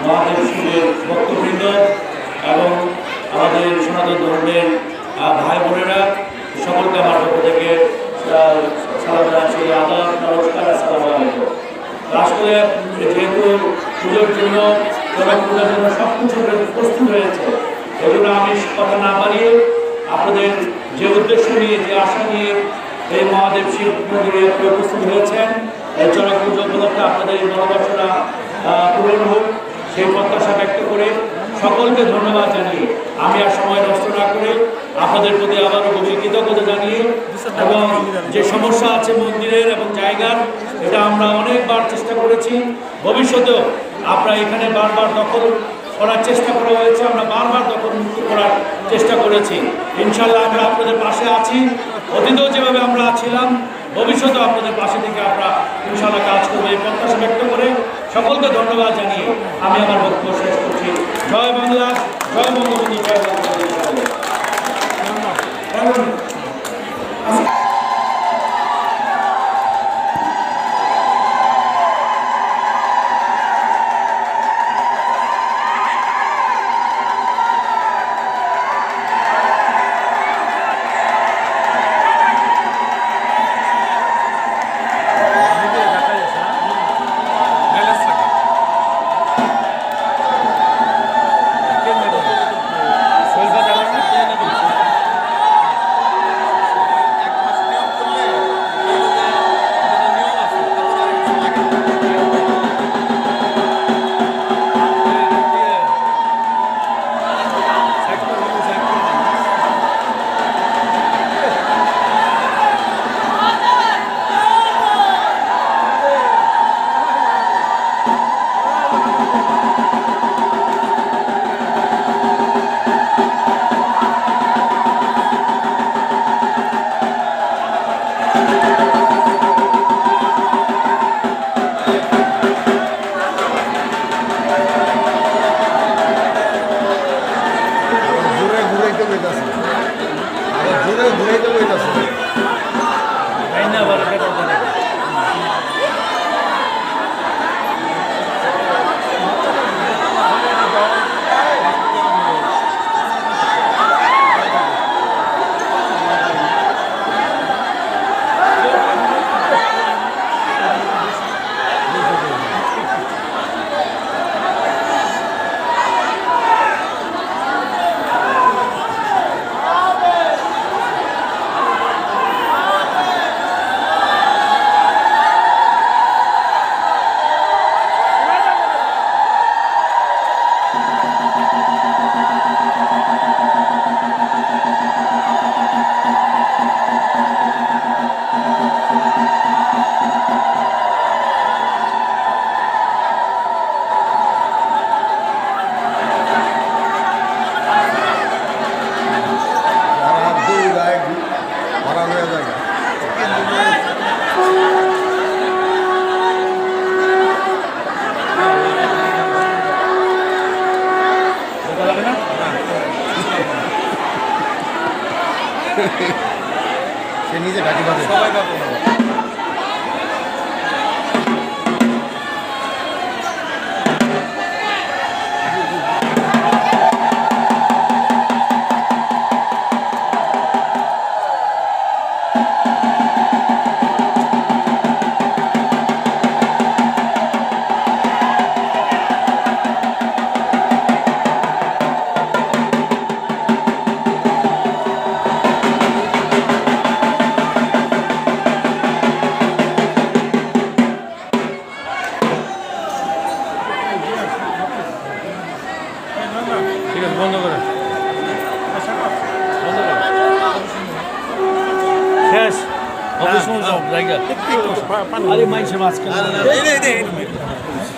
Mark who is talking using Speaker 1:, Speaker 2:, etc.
Speaker 1: মহাদেব শিবের ভক্তবৃন্দ এবং আমাদের সনাতন ধর্মের ভাই বোনেরা সকলকে আমার পক্ষ থেকে সালাম জানাচ্ছি, আদাব, নমস্কার, আসসালামু আলাইকুম। আসলে যেহেতু পুজোর জন্য পূজার জন্য সব কিছু প্রস্তুত হয়েছে, এই জন্য আমি কথা না বাড়িয়ে আপনাদের যে উদ্দেশ্য নিয়ে, যে আশা নিয়ে এই মহাদেব শিব মন্দিরে উপস্থিত হয়েছেন, এই চড়ক পুজো উপলক্ষে আপনাদের এই মনোবাসনা পূরণ হোক সেই প্রত্যাশা ব্যক্ত করে সকলকে ধন্যবাদ জানিয়ে আমি আর সময় নষ্ট না করে আপনাদের প্রতি আবারও গভীর কৃতজ্ঞতা জানিয়ে, এবং যে সমস্যা আছে মন্দিরের এবং জায়গার, এটা আমরা অনেকবার চেষ্টা করেছি, ভবিষ্যতেও আমরা এখানে বারবার দখল করার চেষ্টা করা হয়েছে, আমরা বারবার দখল মুক্ত করার চেষ্টা করেছি। ইনশাল্লাহ আমরা আপনাদের পাশে আছি, অতীতেও যেভাবে আমরা ছিলাম, ভবিষ্যতেও আপনাদের পাশে থেকে আমরা ইনশাল্লাহ কাজ করবো এই প্রত্যাশা ব্যক্ত করে সকলকে ধন্যবাদ জানিয়ে আমি আমার বক্তব্য শেষ করছি। জয় বাংলা, জয় বঙ্গবন্ধু, জয় বাংলাদেশ।
Speaker 2: সে নিজে ঘাটি বাজে সবাই পাবো বন্ধ করে শেষ অবশ্যই জায়গা আরে মাইছে মাছ